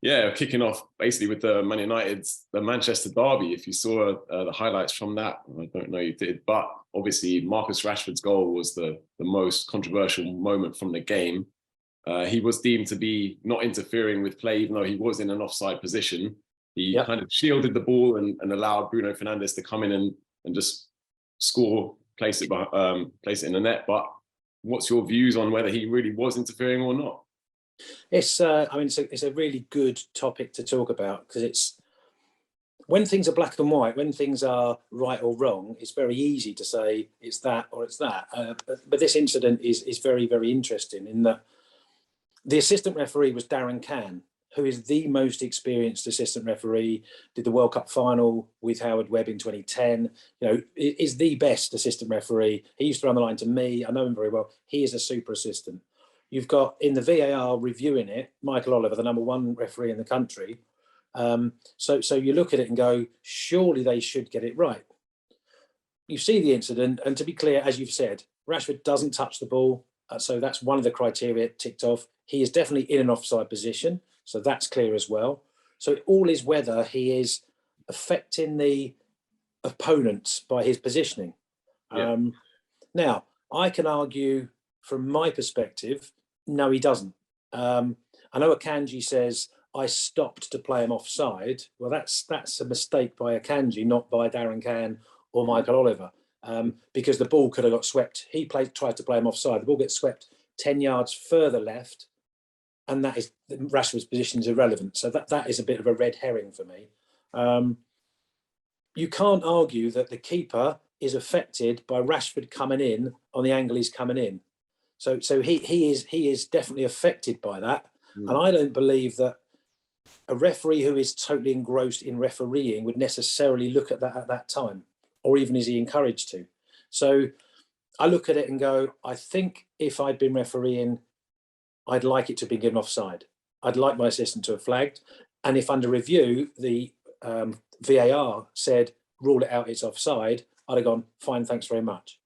Yeah, kicking off basically with the the Manchester derby. If you saw the highlights from that, I don't know you did, but obviously Marcus Rashford's goal was the most controversial moment from the game. He was deemed to be not interfering with play, even though he was in an offside position. He kind of shielded the ball and allowed Bruno Fernandes to come in and just score, place it in the net. But what's your views on whether he really was interfering or not? It's I mean, it's a really good topic to talk about, because it's when things are black and white, when things are right or wrong, it's very easy to say it's that or it's that. But this incident is very, very interesting in that the assistant referee was Darren Cann, who is the most experienced assistant referee, did the World Cup final with Howard Webb in 2010, is the best assistant referee. He used to run the line to me. I know him very well. He is a super assistant. You've got in the VAR reviewing it, Michael Oliver, the #1 referee in the country. So you look at it and go, surely they should get it right. You see the incident, and to be clear, as you've said, Rashford doesn't touch the ball. So that's one of the criteria ticked off. He is definitely in an offside position. So that's clear as well. So it all is whether he is affecting the opponents by his positioning. Yeah. Now, I can argue from my perspective, no, he doesn't. I know Akanji says, I stopped to play him offside. Well, that's a mistake by Akanji, not by Darren Cann or Michael Oliver, because the ball could have got swept. He tried to play him offside. The ball gets swept 10 yards further left, and that is Rashford's position is irrelevant. So that is a bit of a red herring for me. You can't argue that the keeper is affected by Rashford coming in on the angle he's coming in. So he is definitely affected by that. And I don't believe that a referee who is totally engrossed in refereeing would necessarily look at that at that time, or even is he encouraged to. So I look at it and go, I think if I'd been refereeing, I'd like it to be given offside. I'd like my assistant to have flagged. And if under review, the VAR said, rule it out, it's offside, I'd have gone, fine, thanks very much.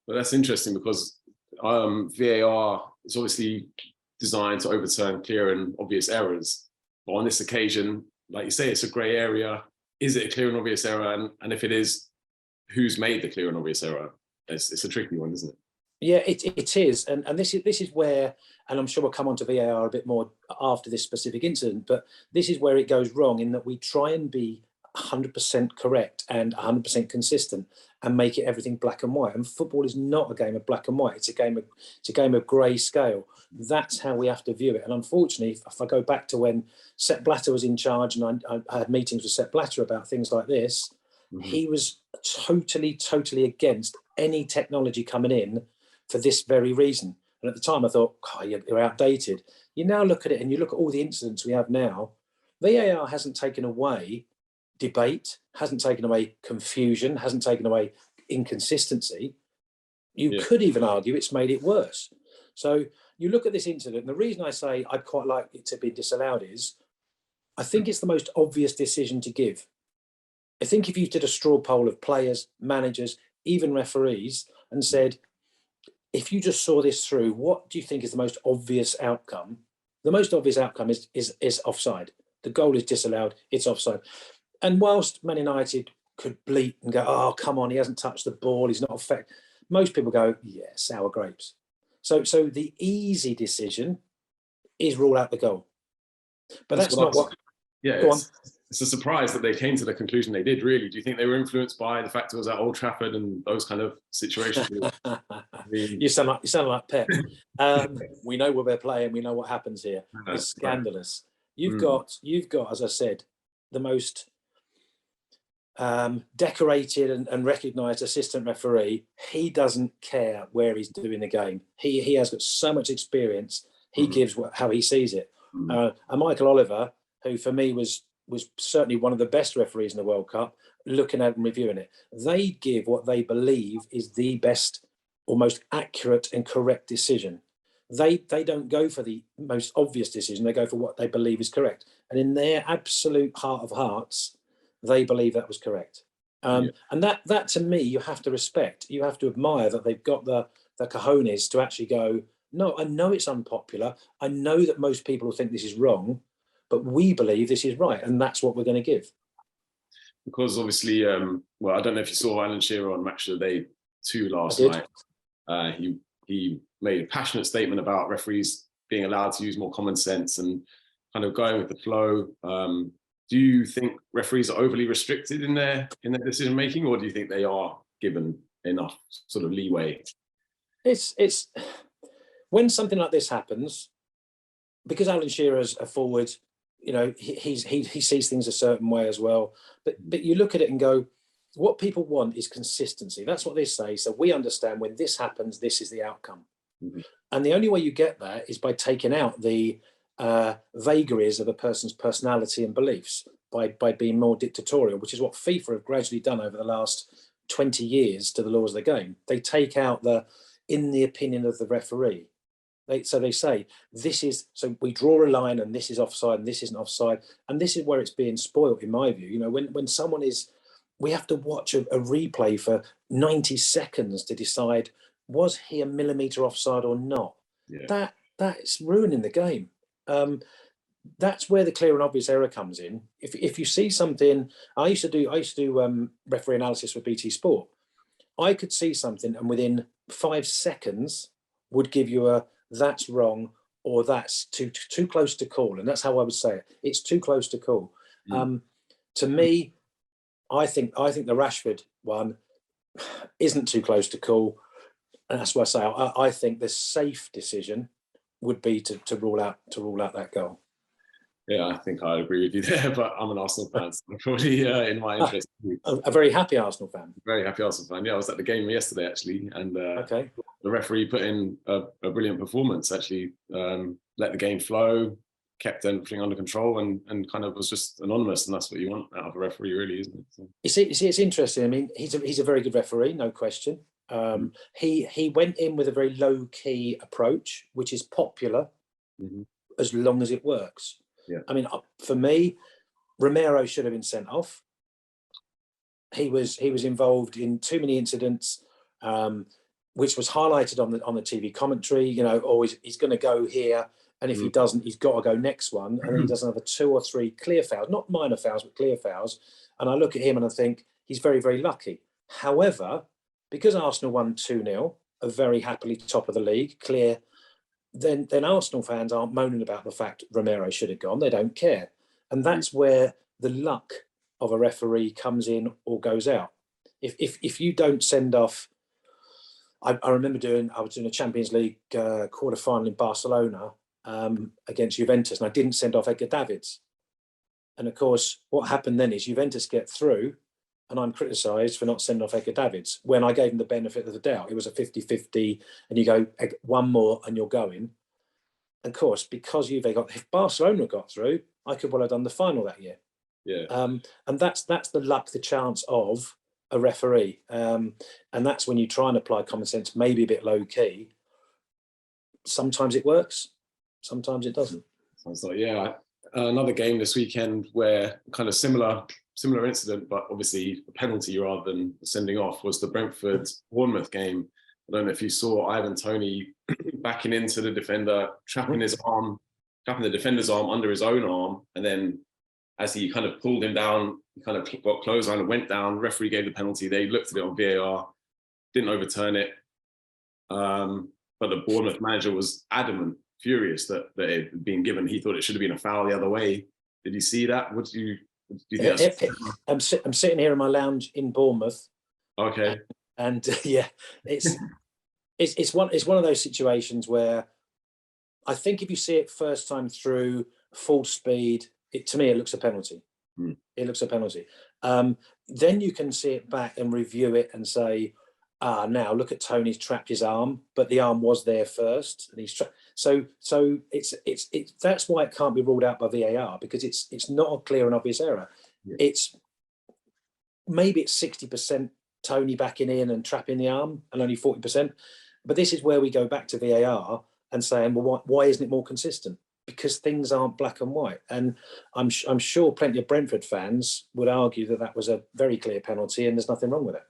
Well, that's interesting because VAR is obviously designed to overturn clear and obvious errors. But on this occasion, like you say, it's a grey area. Is it a clear and obvious error? And if it is, who's made the clear and obvious error? It's a tricky one, isn't it? Yeah, it is. And this is where, and I'm sure we'll come on to VAR a bit more after this specific incident, but this is where it goes wrong, in that we try and be 100% correct and 100% consistent and make it everything black and white. And football is not a game of black and white. It's a game of grey scale. That's how we have to view it. And unfortunately, if I go back to when Sepp Blatter was in charge, and I had meetings with Sepp Blatter about things like this, he was totally against any technology coming in for this very reason. And at the time I thought, oh, you're outdated. You now look at it and you look at all the incidents we have now. VAR hasn't taken away debate, hasn't taken away confusion, hasn't taken away inconsistency. You could even argue it's made it worse. So you look at this incident, and the reason I say I'd quite like it to be disallowed is I think it's the most obvious decision to give. I think if you did a straw poll of players, managers, even referees, and said, if you just saw this through, what do you think is the most obvious outcome? The most obvious outcome is offside. The goal is disallowed, it's offside. And whilst Man United could bleat and go, oh, come on, he hasn't touched the ball, he's not affected, most people go, yeah, sour grapes. So the easy decision is rule out the goal. But that's not what... Yeah, it's a surprise that they came to the conclusion they did, really. Do you think they were influenced by the fact it was at Old Trafford and those kind of situations? You sound like Pep. We know where they're playing, we know what happens here. It's scandalous. You've got, as I said, the most decorated and recognised assistant referee. He doesn't care where he's doing the game. He has got so much experience. He gives how he sees it. And Michael Oliver, who for me was certainly one of the best referees in the World Cup, looking at and reviewing it, they give what they believe is the best or most accurate and correct decision. They don't go for the most obvious decision, they go for what they believe is correct. And in their absolute heart of hearts, they believe that was correct. And that to me, you have to respect. You have to admire that they've got the cojones to actually go, no, I know it's unpopular. I know that most people will think this is wrong, but we believe this is right, and that's what we're going to give. Because obviously, well, I don't know if you saw Alan Shearer on Match of the Day 2 last night. He made a passionate statement about referees being allowed to use more common sense and kind of going with the flow. Do you think referees are overly restricted in their decision making, or do you think they are given enough sort of leeway? It's when something like this happens, because Alan Shearer's a forward, you know, he sees things a certain way as well. But you look at it and go, what people want is consistency. That's what they say. So we understand when this happens, this is the outcome. Mm-hmm. And the only way you get that is by taking out the vagaries of a person's personality and beliefs, by being more dictatorial, which is what FIFA have gradually done over the last 20 years to the laws of the game. They take out the, in the opinion of the referee. So they say, this is, so we draw a line and this is offside and this isn't offside. And this is where it's being spoilt, in my view. You know, when someone is, we have to watch a replay for 90 seconds to decide, was he a millimetre offside or not? Yeah. That's ruining the game. That's where the clear and obvious error comes in. If you see something, I used to do referee analysis for BT Sport. I could see something and within 5 seconds would give you a, that's wrong, or that's too close to call. And that's how I would say it. It's too close to call. To me, I think the Rashford one isn't too close to call. And that's why I say I think the safe decision would be to rule out that goal. Yeah, I think I agree with you there, but I'm an Arsenal fan, so probably in my interest. A very happy Arsenal fan. Very happy Arsenal fan. Yeah, I was at the game yesterday actually, and the referee put in a brilliant performance. Actually, let the game flow, kept everything under control, and kind of was just anonymous, and that's what you want out of a referee, really, isn't it? So. You see, it's interesting. I mean, he's a very good referee, no question. He went in with a very low key approach, which is popular, as long as it works. Yeah. I mean, for me, Romero should have been sent off. He was involved in too many incidents, which was highlighted on the TV commentary. You know, oh, he's going to go here, and if he doesn't, he's got to go next one, and then he doesn't have a 2 or 3 clear fouls, not minor fouls, but clear fouls. And I look at him and I think he's very, very lucky. However, because Arsenal won 2-0, are very happily top of the league, clear. Then Arsenal fans aren't moaning about the fact Romero should have gone. They don't care. And that's where the luck of a referee comes in or goes out. If you don't send off, I remember I was doing a Champions League quarter-final in Barcelona against Juventus, and I didn't send off Edgar Davids. And of course, what happened then is Juventus get through, and I'm criticised for not sending off Edgar Davids when I gave him the benefit of the doubt. It was a 50-50, and you go, one more and you're going. And of course, because if Barcelona got through, I could well have done the final that year. Yeah. And that's the luck, the chance of a referee. And that's when you try and apply common sense, maybe a bit low key. Sometimes it works, sometimes it doesn't. Sounds like, yeah. Another game this weekend where kind of similar incident, but obviously a penalty rather than sending off, was the Brentford-Bournemouth game. I don't know if you saw Ivan Toney backing into the defender, trapping the defender's arm under his own arm, and then as he kind of pulled him down, he kind of got clothesline and went down. Referee gave the penalty. They looked at it on VAR, didn't overturn it, but the Bournemouth manager was adamant, furious that it had been given. He thought it should have been a foul the other way. Did you see that? What do you think? I'm sitting here in my lounge in Bournemouth. Okay. And yeah, it's one of those situations where I think if you see it first time through, full speed, to me it looks a penalty. It looks a penalty. Then you can see it back and review it and say, now look at Tony's trapped his arm, but the arm was there first, and he's trapped. So it's that's why it can't be ruled out by VAR, because it's not a clear and obvious error. Yeah. It's 60% Tony backing in and trapping the arm, and only 40%. But this is where we go back to VAR and saying, well, why isn't it more consistent? Because things aren't black and white. And I'm sure plenty of Brentford fans would argue that was a very clear penalty and there's nothing wrong with it.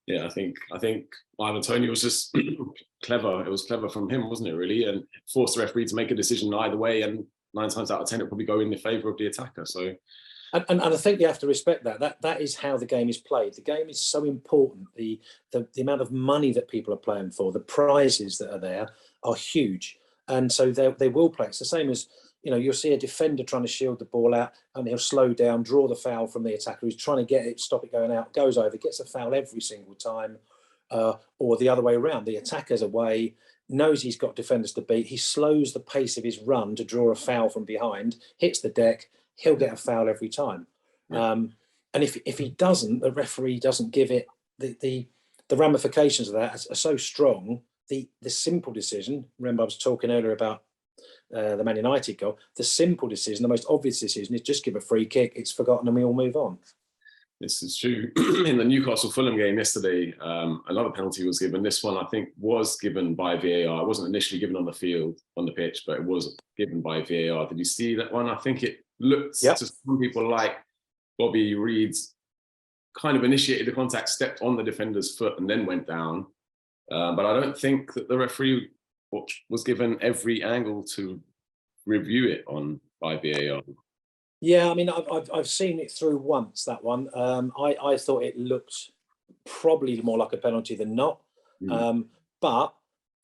Yeah, I think Ivan Toney was just clever. It was clever from him, wasn't it, really? And forced the referee to make a decision either way. And 9 times out of 10 it'll probably go in the favour of the attacker. So. And I think you have to respect that is how the game is played. The game is so important. The amount of money that people are playing for, the prizes that are there are huge, and so they will play. It's the same as, you'll see a defender trying to shield the ball out, and he'll slow down, draw the foul from the attacker who's trying to get it, stop it going out, goes over, gets a foul every single time, or the other way around. The attacker's away, knows he's got defenders to beat. He slows the pace of his run to draw a foul from behind, hits the deck. He'll get a foul every time. Yeah. And if he doesn't, the referee doesn't give it, the ramifications of that are so strong. The simple decision, remember I was talking earlier about the Man United goal, the simple decision, the most obvious decision is just give a free kick, it's forgotten and we all move on. This is true. In the Newcastle-Fulham game yesterday, another penalty was given. This one, I think, was given by VAR. It wasn't initially given on the field, on the pitch, but it was given by VAR. Did you see that one? I think it looked to some people like Bobby Reed's kind of initiated the contact, stepped on the defender's foot and then went down. But I don't think that the referee was given every angle to review it on by VAR. Yeah, I mean, I've seen it through once, that one. I thought it looked probably more like a penalty than not. But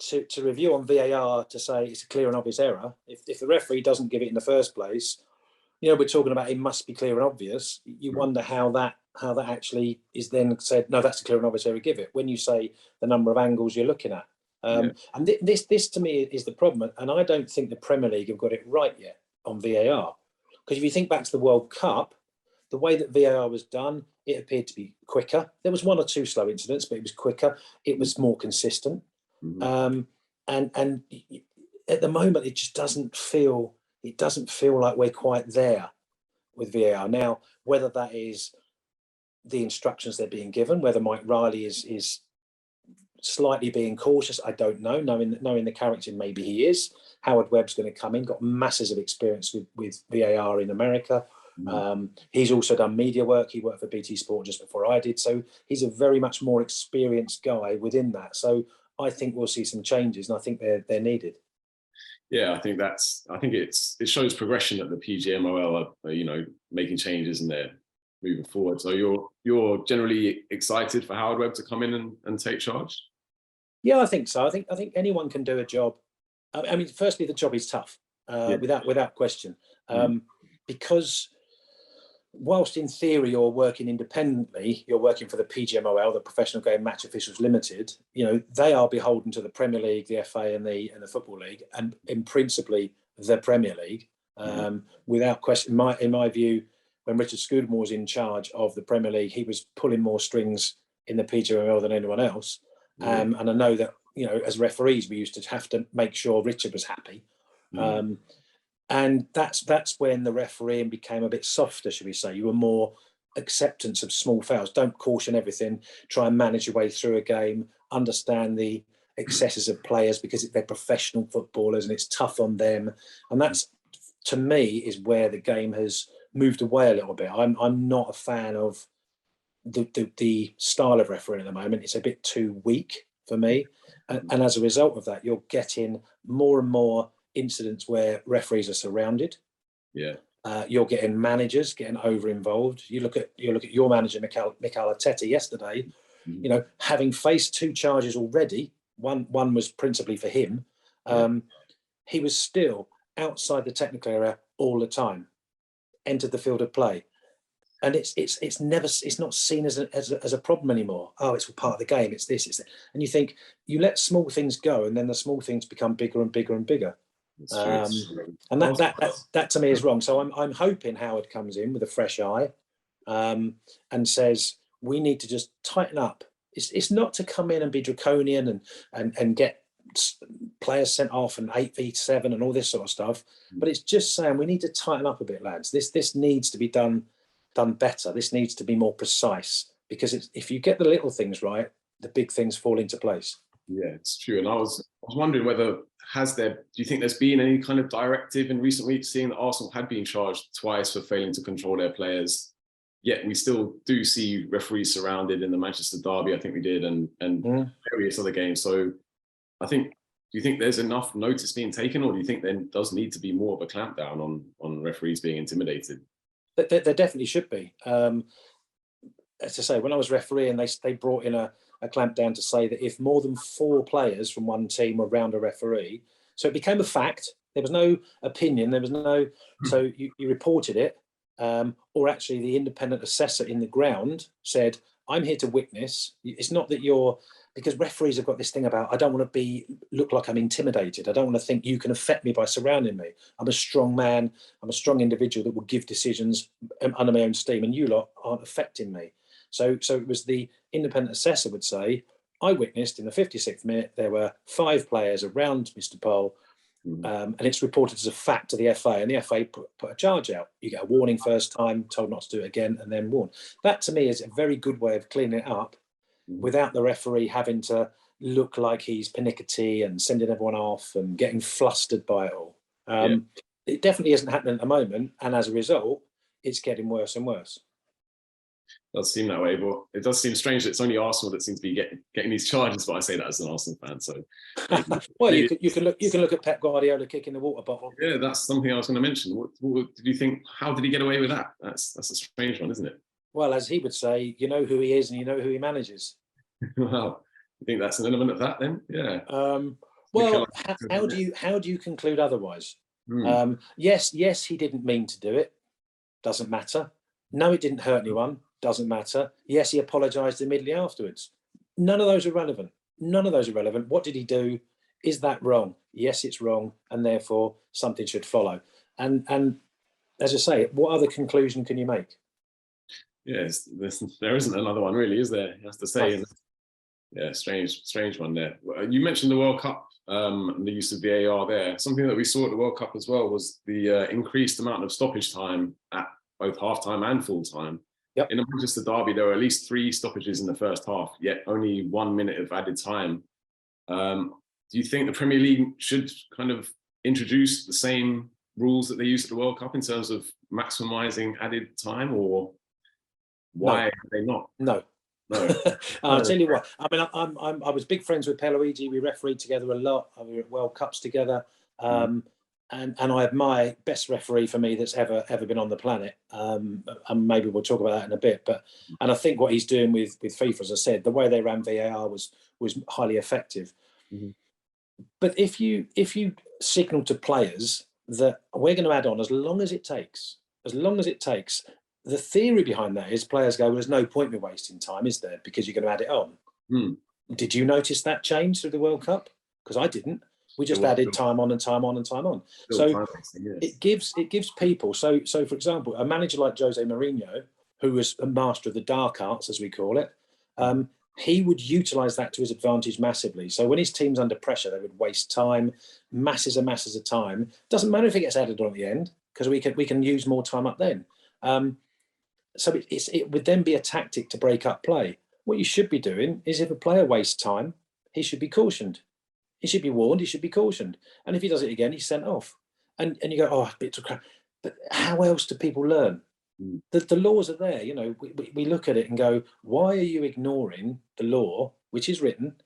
to review on VAR to say it's a clear and obvious error, if the referee doesn't give it in the first place, we're talking about it must be clear and obvious. You wonder how that actually is then said, no, that's a clear and obvious error, give it, when you say the number of angles you're looking at. And this to me is the problem. And I don't think the Premier League have got it right yet on VAR. Because if you think back to the World Cup, the way that VAR was done, it appeared to be quicker. There was 1 or 2 slow incidents, but it was quicker. It was more consistent. And at the moment, it just doesn't feel like we're quite there with VAR. Now, whether that is the instructions they're being given, whether Mike Riley is slightly being cautious, I don't know. Knowing the character, maybe he is. Howard Webb's going to come in, got masses of experience with VAR in America. He's also done media work. He worked for BT Sport just before I did. So he's a very much more experienced guy within that. So I think we'll see some changes, and I think they're needed. Yeah, I think it shows progression that the PGMOL are making changes and they're moving forward. So you're generally excited for Howard Webb to come in and take charge? Yeah, I think so. I think anyone can do a job. I mean, firstly, the job is tough, without question, because whilst in theory you're working independently, you're working for the PGMOL, the Professional Game Match Officials Limited. They are beholden to the Premier League, the FA, and the Football League, and in principally the Premier League. Without question, in my view, when Richard Scudamore was in charge of the Premier League, he was pulling more strings in the PGMOL than anyone else. And I know that, as referees, we used to have to make sure Richard was happy. And that's when the refereeing became a bit softer, should we say. You were more acceptance of small fouls. Don't caution everything. Try and manage your way through a game. Understand the excesses of players because they're professional footballers and it's tough on them. And that's, to me, is where the game has moved away a little bit. I'm not a fan of the style of refereeing at the moment. It's a bit too weak for me. And as a result of that, you're getting more and more incidents where referees are surrounded. You're getting managers getting over involved. You look at your manager, Mikel Arteta, yesterday. Having faced 2 charges already, one was principally for him. He was still outside the technical area all the time. Entered the field of play, and it's not seen as a problem anymore. Oh, it's part of the game. It's this. It's that. And you think you let small things go, and then the small things become bigger and bigger and bigger. And that to me is wrong. So I'm hoping Howard comes in with a fresh eye, and says we need to just tighten up. It's not to come in and be draconian and get players sent off and 8v7 and all this sort of stuff, but it's just saying we need to tighten up a bit, lads. This needs to be done better. This needs to be more precise, because if you get the little things right, the big things fall into place. Yeah, it's true. And I was wondering whether do you think there's been any kind of directive in recent weeks, seeing that Arsenal had been charged twice for failing to control their players, yet we still do see referees surrounded in the Manchester derby, I think we did, and various other games. So I think you think there's enough notice being taken, or do you think there does need to be more of a clampdown on referees being intimidated? There definitely should be. As I say, when I was refereeing, they brought in a clampdown to say that if more than 4 players from one team were around a referee, so it became a fact. There was no opinion. There was no. So you reported it, or actually the independent assessor in the ground said, "I'm here to witness." It's not that you're, because referees have got this thing about, I don't want to look like I'm intimidated. I don't want to think you can affect me by surrounding me. I'm a strong man. I'm a strong individual that will give decisions under my own steam, and you lot aren't affecting me. So it was the independent assessor would say, I witnessed in the 56th minute there were 5 players around Mr. Pole, and it's reported as a fact to the FA, and the FA put a charge out. You get a warning first time, told not to do it again, and then warned. That to me is a very good way of cleaning it up without the referee having to look like he's pernickety and sending everyone off and getting flustered by it all. It definitely isn't happening at the moment, and as a result, it's getting worse and worse. It does seem that way, but it does seem strange that it's only Arsenal that seems to be getting these charges. But I say that as an Arsenal fan, so well, you can look at Pep Guardiola kicking the water bottle. Yeah, that's something I was going to mention. What did you think? How did he get away with that? That's a strange one, isn't it? Well, as he would say, you know who he is and you know who he manages. Wow, you think that's an element of that then? Yeah. Well, how do you conclude otherwise? Yes, he didn't mean to do it. Doesn't matter. No, it didn't hurt anyone. Doesn't matter. Yes, he apologised immediately afterwards. None of those are relevant. None of those are relevant. What did he do? Is that wrong? Yes, it's wrong, and therefore something should follow. And as I say, what other conclusion can you make? Yes, there isn't another one really, is there? He has to say. Yeah, strange one there. You mentioned the World Cup and the use of VAR there. Something that we saw at the World Cup as well was the increased amount of stoppage time at both half-time and full-time. Yep. In the Manchester derby, there were at least 3 stoppages in the first half, yet only 1 minute of added time. Do you think the Premier League should kind of introduce the same rules that they use at the World Cup in terms of maximising added time, or why are they not? No. I'll tell you what. I mean, I was big friends with Pierluigi. We refereed together a lot. We were at World Cups together. And I admire, best referee for me that's ever been on the planet. And maybe we'll talk about that in a bit. And I think what he's doing with FIFA, as I said, the way they ran VAR was highly effective. But if you signal to players that we're going to add on as long as it takes, the theory behind that is players go, well, there's no point in wasting time, is there? Because you're going to add it on. Did you notice that change through the World Cup? Because I didn't. We just added time on and time on and time on. So it gives people. So for example, a manager like Jose Mourinho, who was a master of the dark arts, as we call it, he would utilise that to his advantage massively. So when his team's under pressure, they would waste time, masses and masses of time. Doesn't matter if it gets added on at the end, because we can use more time up then. So it would then be a tactic to break up play. What you should be doing is, if a player wastes time, he should be cautioned. He should be warned. He should be cautioned. And if he does it again, he's sent off. And you go, oh, bits of crap. But how else do people learn? The laws are there. You know, we look at it and go, why are you ignoring the law, which is written,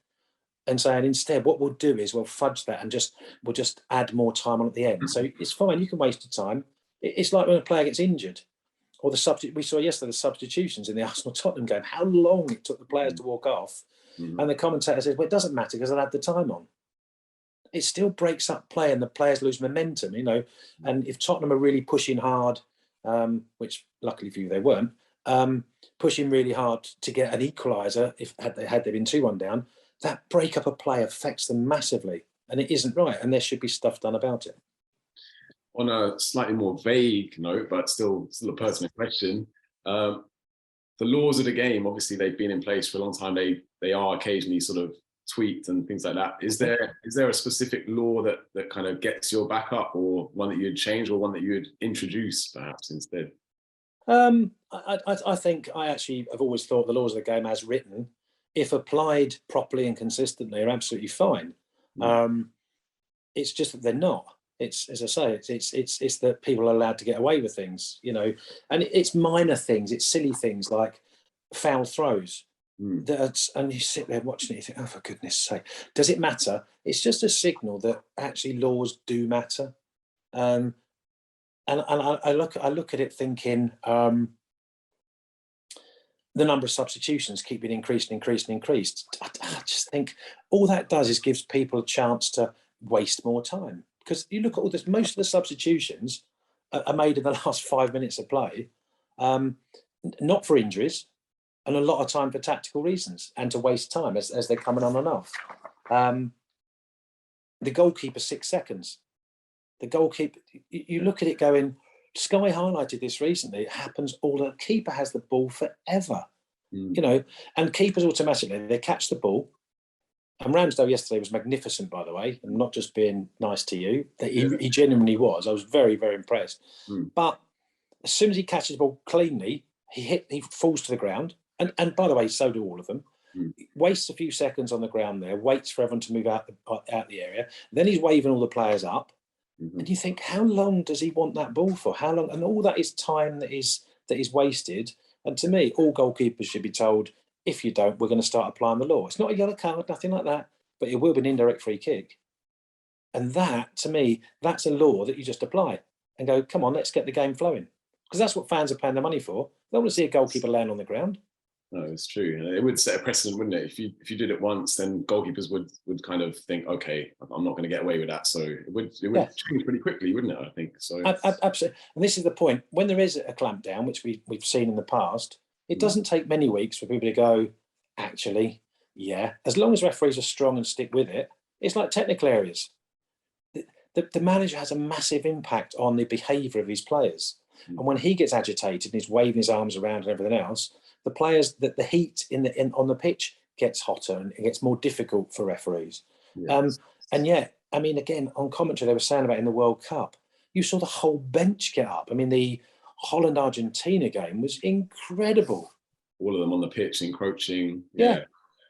and saying instead what we'll do is we'll fudge that and we'll just add more time on at the end. So it's fine. You can waste your time. It's like when a player gets injured. Or we saw yesterday the substitutions in the Arsenal-Tottenham game, how long it took the players to walk off. And the commentator says, well, it doesn't matter because they'll add the time on. It still breaks up play and the players lose momentum, you know. And if Tottenham are really pushing hard, which luckily for you they weren't, pushing really hard to get an equaliser, had they been 2-1 down, that break up of play affects them massively. And it isn't right. And there should be stuff done about it. On a slightly more vague note, but still a pertinent question, the laws of the game, obviously they've been in place for a long time. They are occasionally sort of tweaked and things like that. Is there a specific law that kind of gets your back up, or one that you'd change, or one that you would introduce perhaps instead? I think I actually have always thought the laws of the game as written, if applied properly and consistently, are absolutely fine. It's just that they're not. It's, as I say, it's that people are allowed to get away with things, you know, and it's minor things. It's silly things like foul throws. And you sit there watching it, you think, oh, for goodness sake, does it matter? It's just a signal that actually laws do matter. And I look at it thinking, the number of substitutions keep being increased. I just think all that does is gives people a chance to waste more time. Because you look at all this, most of the substitutions are made in the last 5 minutes of play, not for injuries, and a lot of time for tactical reasons and to waste time as they're coming on and off. The goalkeeper, 6 seconds. The goalkeeper, you look at it going, Sky highlighted this recently. It happens all the keeper has the ball forever, and keepers automatically, they catch the ball. And Ramsdale yesterday was magnificent, by the way. I'm not just being nice to you. He genuinely was. I was very, very impressed. But as soon as he catches the ball cleanly, he falls to the ground. And by the way, so do all of them. Wastes a few seconds on the ground there, waits for everyone to move out the area. Then he's waving all the players up. And you think, how long does he want that ball for? How long? And all that is time that is wasted. And to me, all goalkeepers should be told, if you don't, we're going to start applying the law. It's not a yellow card, nothing like that, but it will be an indirect free kick. And that, to me, that's a law that you just apply and go, come on, let's get the game flowing. Because that's what fans are paying their money for. They want to see a goalkeeper land on the ground. No, it's true. It would set a precedent, wouldn't it? If you did it once, then goalkeepers would kind of think, okay, I'm not going to get away with that. So it would change pretty quickly, wouldn't it? I think so. Absolutely. And this is the point. When there is a clampdown, which we've seen in the past, it doesn't take many weeks for people to go, actually, yeah, as long as referees are strong and stick with it, it's like technical areas. The manager has a massive impact on the behaviour of his players. And when he gets agitated and he's waving his arms around and everything else, the players, that the heat on the pitch gets hotter and it gets more difficult for referees. Yes. And yet, I mean, again, on commentary, they were saying about in the World Cup, you saw the whole bench get up. I mean, the Holland-Argentina game was incredible. All of them on the pitch encroaching. Yeah.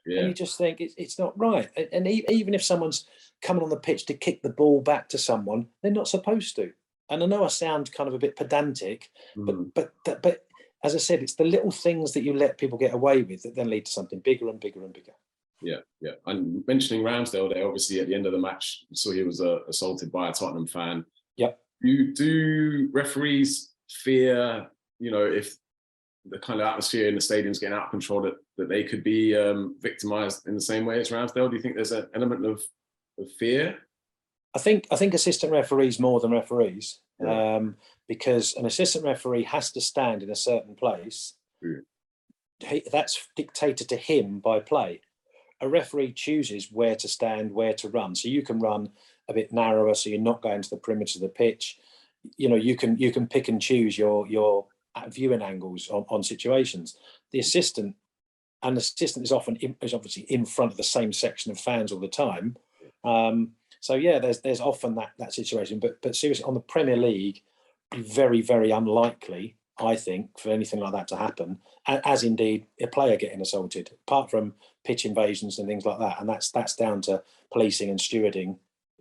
And you just think it's not right. And even if someone's coming on the pitch to kick the ball back to someone, they're not supposed to. And I know I sound kind of a bit pedantic, but as I said, it's the little things that you let people get away with that then lead to something bigger and bigger and bigger. Yeah. And mentioning Ramsdale there, obviously at the end of the match, you saw he was assaulted by a Tottenham fan. Yep. Do referees fear, if the kind of atmosphere in the stadium's getting out of control, that they could be victimised in the same way as Ramsdale? Do you think there's an element of fear? I think assistant referees more than referees, because an assistant referee has to stand in a certain place. That's dictated to him by play. A referee chooses where to stand, where to run. So you can run a bit narrower, so you're not going to the perimeter of the pitch. You can pick and choose your viewing angles on situations. The assistant is obviously in front of the same section of fans all the time. So yeah, there's often that situation, but seriously, on the Premier League, very, very unlikely, I think, for anything like that to happen, as indeed a player getting assaulted, apart from pitch invasions and things like that. And that's down to policing and stewarding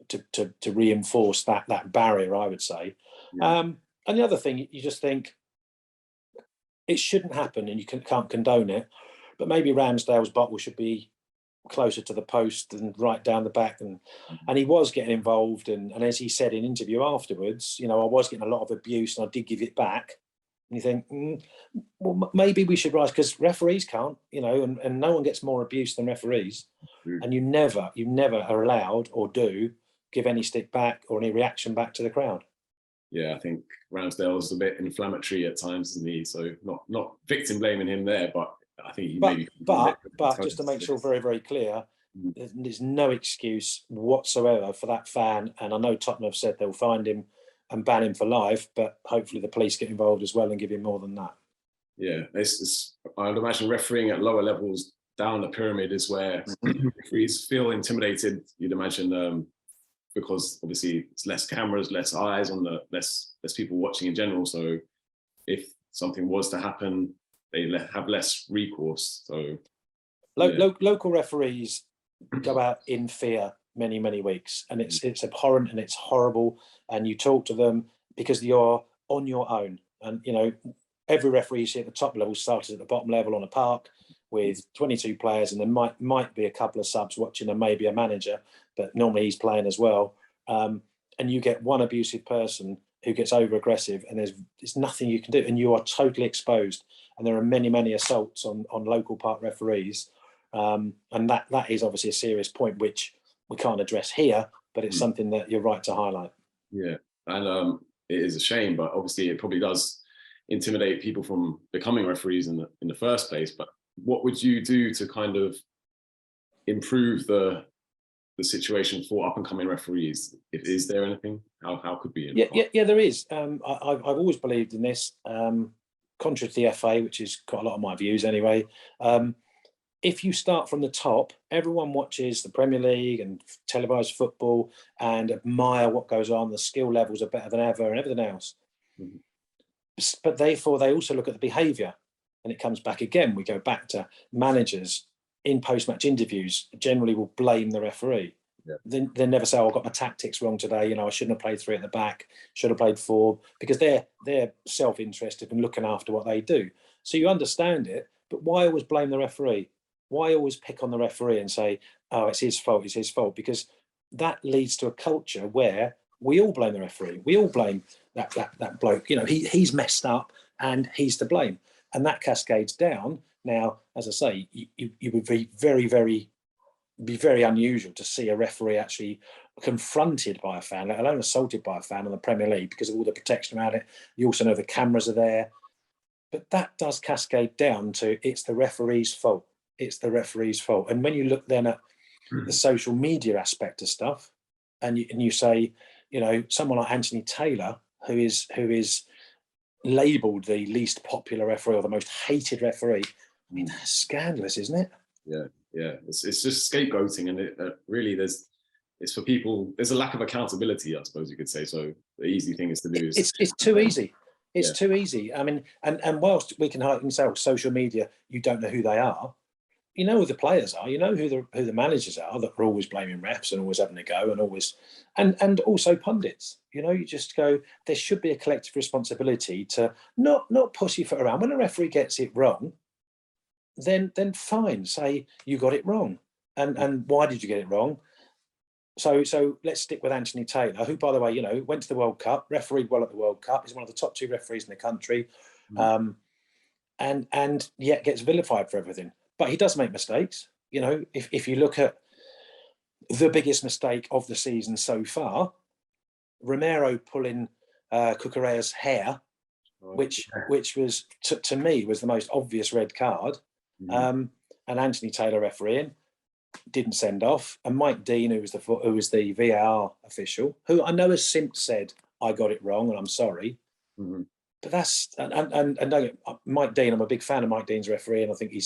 to reinforce that barrier, I would say. Yeah. And the other thing, you just think it shouldn't happen, and you can't condone it, but maybe Ramsdale's bottle should be closer to the post and right down the back, and he was getting involved, and as he said in interview afterwards, I was getting a lot of abuse and I did give it back. And you think, well, maybe we should rise, because referees can't, and no one gets more abuse than referees. And you never are allowed or do give any stick back or any reaction back to the crowd. Yeah, I think Ramsdale's a bit inflammatory at times, isn't he? So not victim blaming him there, but I think he maybe. But just to make sure very, very clear, there's no excuse whatsoever for that fan. And I know Tottenham have said they'll find him and ban him for life, but hopefully the police get involved as well and give him more than that. Yeah, I'd imagine refereeing at lower levels down the pyramid is where referees feel intimidated. You'd imagine, because obviously it's less cameras, less eyes on less people watching in general. So if something was to happen, they have less recourse. So local referees go out in fear many, many weeks, and it's abhorrent and it's horrible. And you talk to them because you're on your own. And every referee you see at the top level started at the bottom level on a park, with 22 players, and there might be a couple of subs watching and maybe a manager, but normally he's playing as well. And you get one abusive person who gets over aggressive, and there's nothing you can do, and you are totally exposed. And there are many assaults on local park referees, and that is obviously a serious point which we can't address here, but it's something that you're right to highlight. Yeah, and it is a shame, but obviously it probably does intimidate people from becoming referees in the first place. But what would you do to kind of improve the situation for up and coming referees? Is there anything? How could we? Yeah, there is. I've always believed in this. Contrary to the FA, which is quite a lot of my views anyway. If you start from the top, everyone watches the Premier League and televised football and admire what goes on. The skill levels are better than ever and everything else. Mm-hmm. But therefore, they also look at the behaviour, and it comes back again. We go back to managers in post-match interviews generally will blame the referee. Yeah. They never say, "Oh, I got my tactics wrong today. You know, I shouldn't have played 3 at the back. Should have played 4," because they're self-interested and looking after what they do. So you understand it, but why always blame the referee? Why always pick on the referee and say, "Oh, it's his fault. It's his fault"? Because that leads to a culture where we all blame the referee. We all blame that bloke. You know, he's messed up and he's to blame, and that cascades down. Now, as I say, you would be very unusual to see a referee actually confronted by a fan, let alone assaulted by a fan in the Premier League, because of all the protection around it. You also know the cameras are there, but that does cascade down to it's the referee's fault. It's the referee's fault. And when you look then at the social media aspect of stuff, and you say, you know, someone like Anthony Taylor, who is labelled the least popular referee or the most hated referee. I mean, that's scandalous, isn't it? Yeah. It's just scapegoating, and it really it's for people. There's a lack of accountability, I suppose you could say. So the easy thing is to do is it's too easy. It's too easy. I mean, and whilst we can say, oh, social media, you don't know who they are. You know who the players are. You know who the managers are that are always blaming refs and always having a go, and always and also pundits. You know, you just go. There should be a collective responsibility to not pussyfoot around. When a referee gets it wrong, then fine. Say you got it wrong, and why did you get it wrong? So let's stick with Anthony Taylor, who, by the way, you know, went to the World Cup, refereed well at the World Cup. He's one of the top 2 referees in the country, and yet gets vilified for everything. But he does make mistakes. You know, if you look at the biggest mistake of the season so far, Romero pulling Cucurella's hair, which was to me was the most obvious red card, and Anthony Taylor refereeing, didn't send off, and Mike Dean, who was the VAR official, who I know has since said, "I got it wrong and I'm sorry." But that's and Mike Dean, I'm a big fan of Mike Dean's referee, and I think he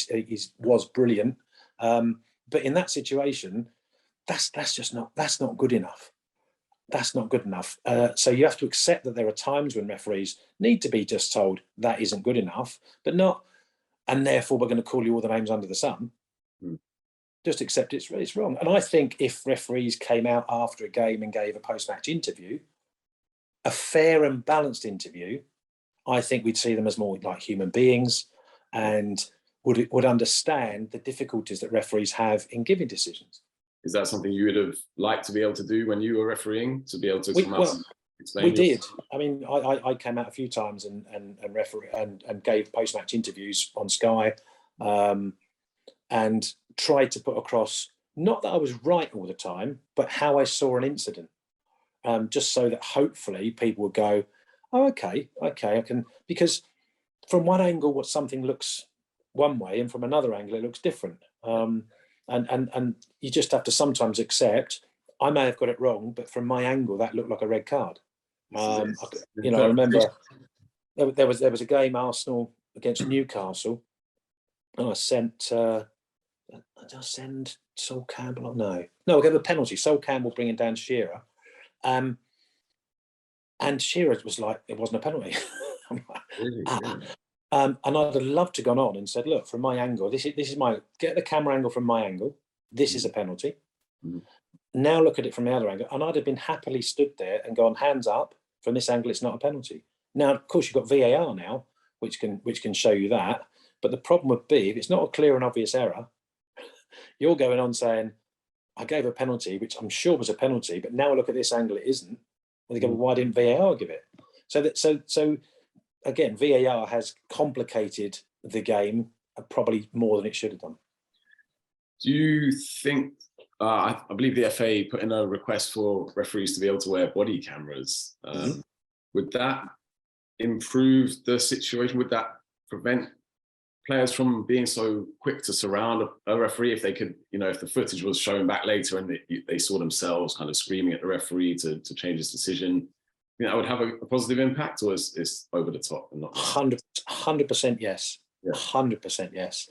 was brilliant. But in that situation, that's not good enough. That's not good enough. So you have to accept that there are times when referees need to be just told that isn't good enough, but not, and therefore we're going to call you all the names under the sun. Just accept it's wrong. And I think if referees came out after a game and gave a post-match interview, a fair and balanced interview, I think we'd see them as more like human beings, and would understand the difficulties that referees have in giving decisions. Is that something you would have liked to be able to do when you were refereeing, to be able to come out and explain? We did. I mean, I came out a few times and referee and gave post-match interviews on Sky, and tried to put across, not that I was right all the time, but how I saw an incident, just so that hopefully people would go, "Oh, okay, I can," because from one angle, what something looks one way, and from another angle, it looks different. And you just have to sometimes accept, I may have got it wrong, but from my angle, that looked like a red card. I remember there was a game, Arsenal against Newcastle, and I sent. Did I send Sol Campbell? No, I gave a penalty. Sol Campbell bringing down Shearer. And Shearer was like, it wasn't a penalty. And I'd have loved to have gone on and said, look, from my angle, this is my, get the camera angle from my angle. This is a penalty. Now look at it from the other angle. And I'd have been happily stood there and gone, hands up, from this angle, it's not a penalty. Now, of course, you've got VAR now, which can show you that. But the problem would be, if it's not a clear and obvious error, you're going on saying, I gave a penalty, which I'm sure was a penalty, but now I look at this angle, it isn't. And they go, well, why didn't VAR give it? So again, VAR has complicated the game probably more than it should have done. Do you think, I believe the FA put in a request for referees to be able to wear body cameras. Would that improve the situation? Would that prevent players from being so quick to surround a referee if they could, if the footage was shown back later and they saw themselves kind of screaming at the referee to change his decision? That would have a positive impact, or is it's over the top and not 100% yes. Yeah. 100% yes.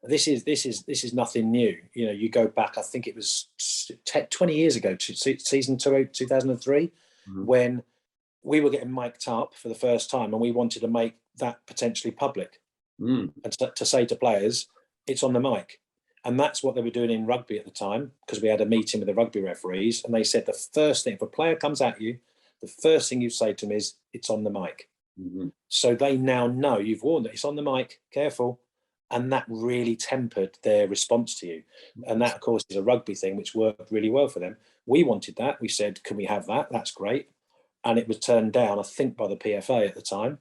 This is nothing new. You go back, I think it was 20 years ago, to season 2003, when we were getting mic'd up for the first time, and we wanted to make that potentially public, and to say to players, it's on the mic. And that's what they were doing in rugby at the time, because we had a meeting with the rugby referees, and they said the first thing, if a player comes at you, the first thing you say to him is, it's on the mic. So they now know you've warned that it's on the mic, careful. And that really tempered their response to you. And that, of course, is a rugby thing, which worked really well for them. We wanted that. We said, can we have that? That's great. And it was turned down, I think, by the PFA at the time,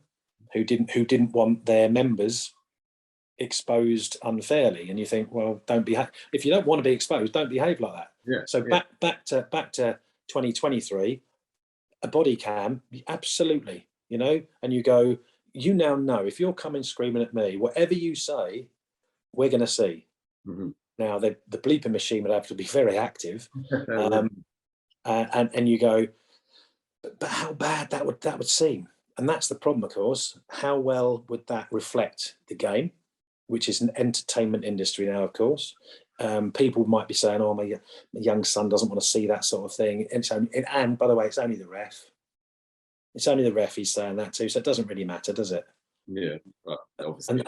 who didn't want their members exposed unfairly. And you think, well, don't behave. If you don't want to be exposed, don't behave like that. Yeah, so back to 2023, a body cam, absolutely, and you go, you now know if you're coming screaming at me, whatever you say, we're going to see. Now, the bleeping machine would have to be very active, and you go, but how bad that would seem. And that's the problem, of course. How well would that reflect the game, which is an entertainment industry now, of course? People might be saying, oh, my young son doesn't want to see that sort of thing. And by the way, it's only the ref. It's only the ref he's saying that too, so it doesn't really matter, does it? Yeah, obviously.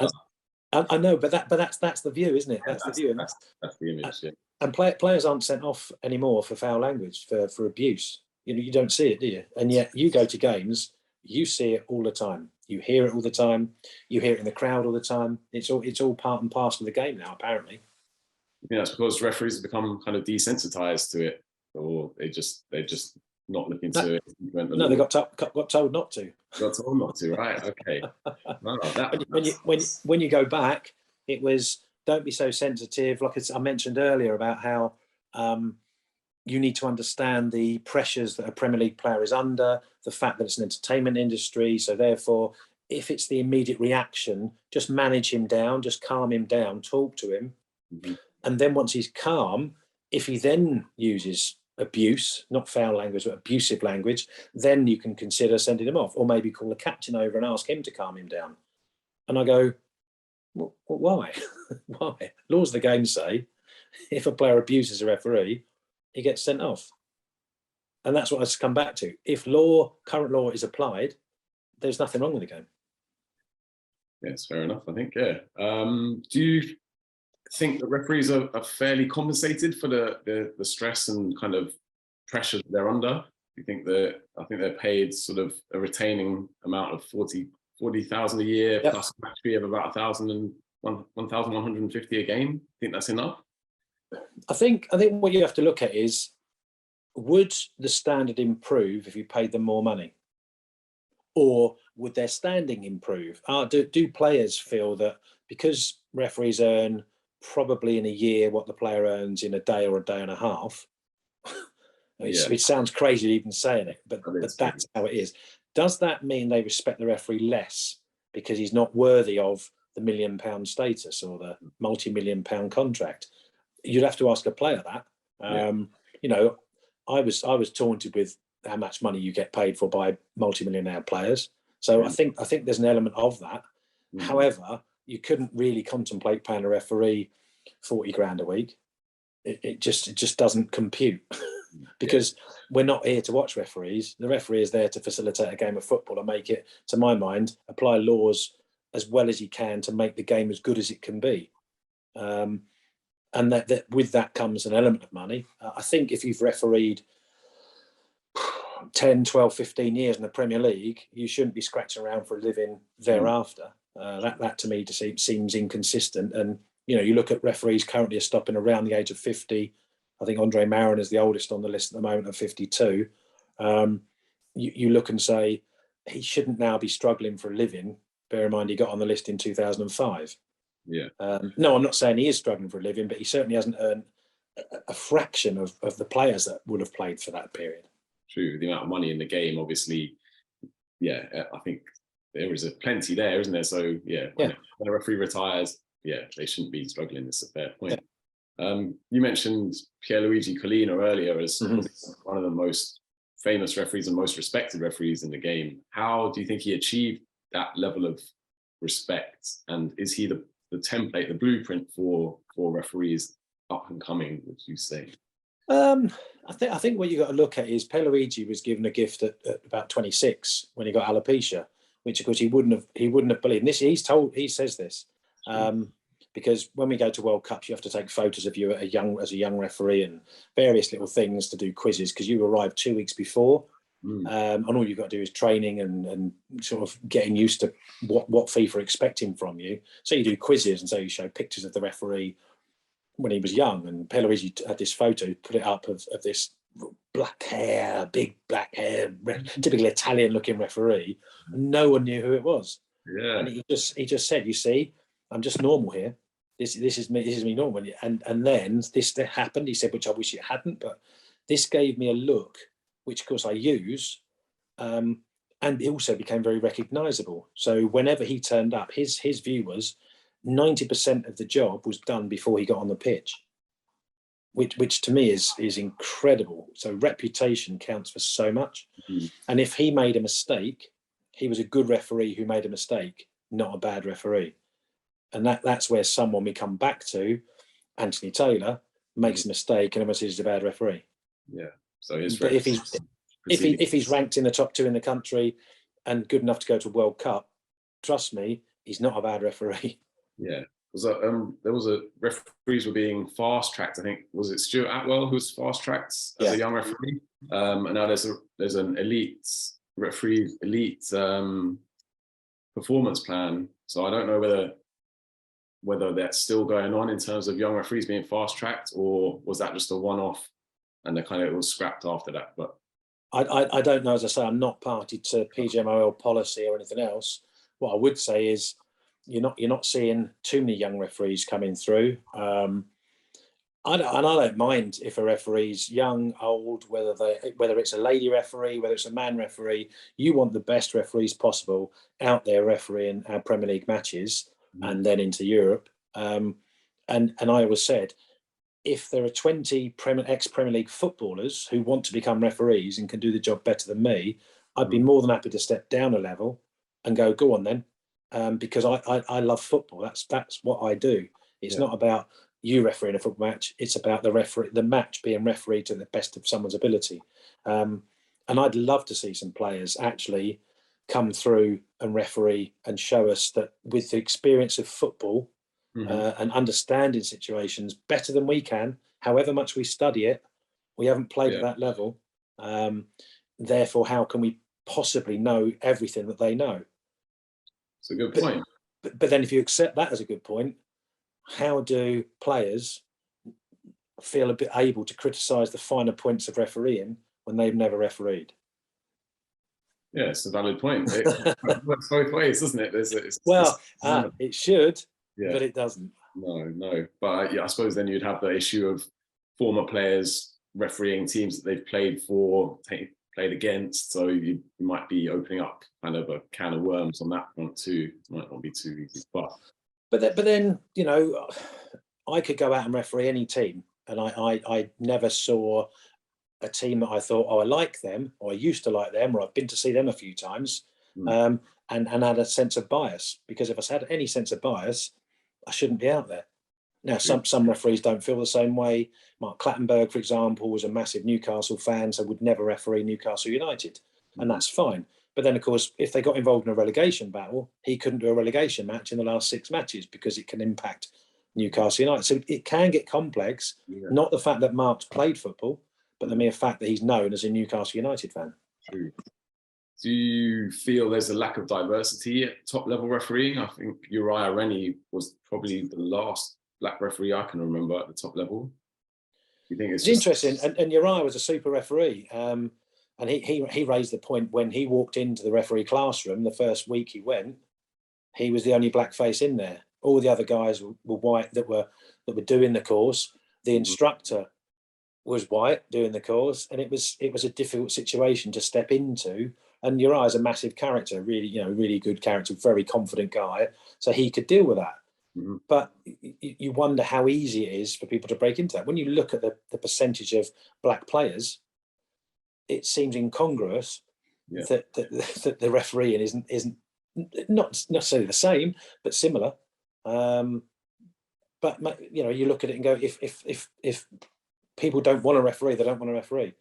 I know, but that's the view, isn't it? That's the view. That's the image. Yeah. And players aren't sent off anymore for foul language, for abuse. You don't see it, do you? And yet you go to games, you see it all the time. You hear it all the time. You hear it in the crowd all the time. It's all part and parcel of the game now, apparently. Yeah, it's because referees have become kind of desensitized to it, or they're just not looking to implement the law. They got told not to. Got told not to, right? Okay. When you go back, it was, don't be so sensitive. Like I mentioned earlier about how you need to understand the pressures that a Premier League player is under, the fact that it's an entertainment industry. So therefore, if it's the immediate reaction, just manage him down, just calm him down, talk to him. And then once he's calm, if he then uses abuse, not foul language, but abusive language, then you can consider sending him off, or maybe call the captain over and ask him to calm him down. And I go, well, why? Why? Laws of the game say if a player abuses a referee, he gets sent off. And that's what I come back to. If current law is applied, there's nothing wrong with the game. Yes, fair enough, I think, yeah. Do you think the referees are fairly compensated for the stress and kind of pressure they're under? Do you think I think they're paid sort of a retaining amount of 40,000 a year, plus a match fee of about 1,150 a game? Think that's enough? I think what you have to look at is, would the standard improve if you paid them more money? Or would their standing improve? Do players feel that because referees earn probably in a year what the player earns in a day or a day and a half, it sounds crazy even saying it, but that's how it is. Does that mean they respect the referee less because he's not worthy of the £1 million status or the multi-million-pound contract? You'd have to ask a player that. I was taunted with how much money you get paid for by multi-millionaire players. So I think there's an element of that. However, you couldn't really contemplate paying a referee 40 grand a week. It just doesn't compute because we're not here to watch referees. The referee is there to facilitate a game of football and make it, to my mind, apply laws as well as he can to make the game as good as it can be. And that with that comes an element of money. I think if you've refereed 10, 12, 15 years in the Premier League, you shouldn't be scratching around for a living thereafter. That to me seems inconsistent. And you look at referees currently are stopping around the age of 50. I think Andre Marin is the oldest on the list at the moment, of 52. You look and say he shouldn't now be struggling for a living. Bear in mind he got on the list in 2005. Yeah. No, I'm not saying he is struggling for a living, but he certainly hasn't earned a fraction of the players that would have played for that period. True. The amount of money in the game, obviously, yeah, I think there is a plenty there, isn't there? So yeah, when a referee retires, yeah, they shouldn't be struggling. It's a fair point. Yeah. You mentioned Pierluigi Collina earlier as one of the most famous referees and most respected referees in the game. How do you think he achieved that level of respect? And is he the template, the blueprint for referees up and coming, would you say? I think what you got to look at is Pierluigi was given a gift at about 26 when he got alopecia, which of course he wouldn't have believed. And he says this because when we go to World Cups, you have to take photos of you as a young referee and various little things to do quizzes because you arrived 2 weeks before. And all you've got to do is training and sort of getting used to what FIFA are expecting from you. So you do quizzes, and so you show pictures of the referee when he was young. And Pierluigi had this photo, put it up of this big black hair, typically Italian-looking referee. And no one knew who it was. Yeah. And he just said, "You see, I'm just normal here. This is me. This is me normal." And then this happened. He said, which I wish it hadn't, but this gave me a look, which of course I use, and it also became very recognisable. So whenever he turned up, his view was 90% of the job was done before he got on the pitch, which to me is incredible. So reputation counts for so much. And if he made a mistake, he was a good referee who made a mistake, not a bad referee. And that's where someone we come back to, Anthony Taylor, makes a mistake and everyone says he's a bad referee. Yeah. So his but if he's ranked in the top 2 in the country and good enough to go to a World Cup, trust me, he's not a bad referee. Yeah. There was referees were being fast tracked. I think, was it Stuart Atwell who was fast tracked as a young referee? And now there's an elite performance plan. So I don't know whether that's still going on in terms of young referees being fast tracked, or was that just a one-off and it was scrapped after that? But I don't know. As I say, I'm not party to PGMOL policy or anything else. What I would say is you're not seeing too many young referees coming through. I don't mind if a referee's young, old, whether it's a lady referee, whether it's a man referee. You want the best referees possible out there refereeing our Premier League matches and then into Europe. And I always said, if there are 20 ex-Premier League footballers who want to become referees and can do the job better than me, I'd be more than happy to step down a level and go on then, because I love football. That's what I do. It's not about you refereeing a football match. It's about the match being refereed to the best of someone's ability. And I'd love to see some players actually come through and referee and show us that with the experience of football, and understanding situations better than we can, however much we study it, we haven't played at that level. Therefore, how can we possibly know everything that they know? It's a good point. But then if you accept that as a good point, how do players feel a bit able to criticise the finer points of refereeing when they've never refereed? Yeah, it's a valid point. It works both ways, doesn't it? It should, yeah. But it doesn't. No. But I suppose then you'd have the issue of former players refereeing teams that they've played for, played against. So you might be opening up kind of a can of worms on that front too. It might not be too easy. But then I could go out and referee any team, and I never saw a team that I thought, oh, I like them, or I used to like them, or I've been to see them a few times, and had a sense of bias. Because if I had any sense of bias, I shouldn't be out there. Now, some referees don't feel the same way. Mark Clattenburg, for example, was a massive Newcastle fan, so would never referee Newcastle United, and that's fine. But then, of course, if they got involved in a relegation battle, he couldn't do a relegation match in the last 6 matches because it can impact Newcastle United. So it can get complex. Not the fact that Mark's played football, but the mere fact that he's known as a Newcastle United fan. True. Do you feel there's a lack of diversity at top level refereeing? I think Uriah Rennie was probably the last black referee I can remember at the top level. You think it's just interesting, and Uriah was a super referee, and he raised the point when he walked into the referee classroom the first week he went. He was the only black face in there. All the other guys were white that were doing the course. The instructor was white doing the course, and it was a difficult situation to step into. And Uriah's a massive character, really, really good character, very confident guy, so he could deal with that. But you wonder how easy it is for people to break into that. When you look at the percentage of black players, it seems incongruous that the refereeing isn't not necessarily the same, but similar. But you look at it and go, if people don't want to referee, they don't want to referee.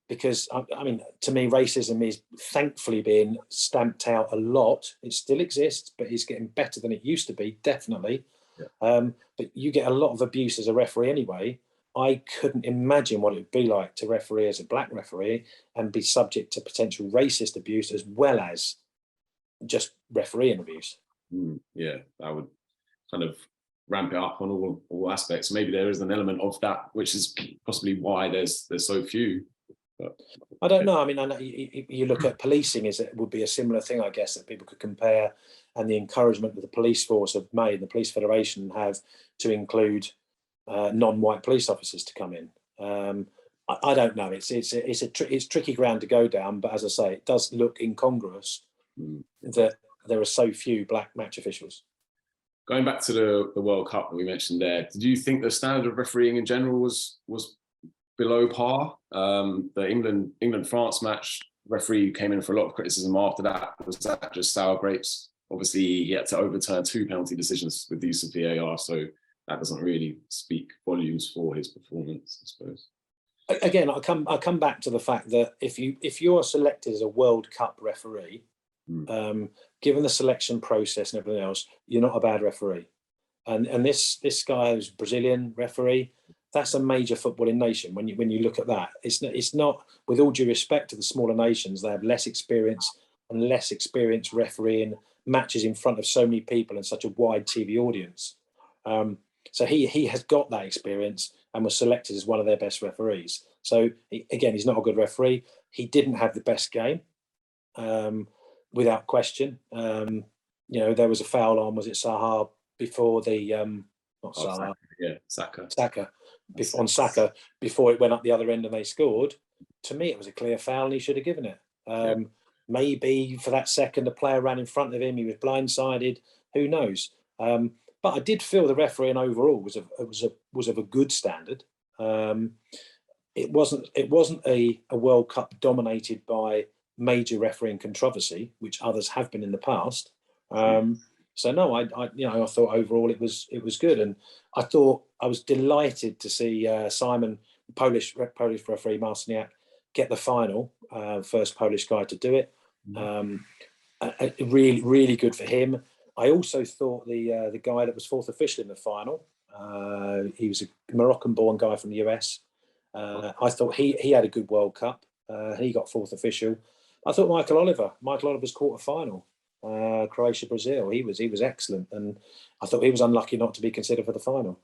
Because I mean, to me, racism is thankfully being stamped out a lot. It still exists, but it's getting better than it used to be, definitely. But you get a lot of abuse as a referee anyway. I couldn't imagine what it would be like to referee as a black referee and be subject to potential racist abuse as well as just refereeing abuse. Yeah, that would kind of ramp it up on all aspects. Maybe there is an element of that, which is possibly why there's so few. But I don't know. I mean, I know you look at policing, it would be a similar thing, I guess, that people could compare, and the encouragement that the police force have made, the police federation have, to include non-white police officers to come in. I don't know. It's tricky ground to go down, but as I say, it does look incongruous that there are so few black match officials. Going back to the World Cup that we mentioned there, did you think the standard of refereeing in general was below par? The England-France match, referee came in for a lot of criticism after that. Was that just sour grapes? Obviously, he had to overturn 2 penalty decisions with the use of VAR, so that doesn't really speak volumes for his performance, I suppose. Again, I come back to the fact that if you are selected as a World Cup referee, given the selection process and everything else, you're not a bad referee. And this guy who's Brazilian referee, that's a major footballing nation. When you look at that, it's not, with all due respect to the smaller nations, they have less experience refereeing matches in front of so many people and such a wide TV audience. So he has got that experience and was selected as one of their best referees. So again, he's not a good referee. He didn't have the best game, without question. There was a foul on, was it Sahar before the not Sahar? Saka. On Saka before it went up the other end and they scored. To me, it was a clear foul and he should have given it. Maybe for that second, a player ran in front of him. He was blindsided. Who knows? But I did feel the refereeing overall was of a good standard. It wasn't a World Cup dominated by major refereeing controversy, which others have been in the past. So no, I thought overall it was good, and I thought I was delighted to see Simon, Polish referee Marciniak, get the final, first Polish guy to do it. Really, really good for him. I also thought the guy that was fourth official in the final, he was a Moroccan-born guy from the US. I thought he had a good World Cup. He got fourth official. I thought Michael Oliver's quarter-final, Croatia-Brazil, he was excellent, and I thought he was unlucky not to be considered for the final.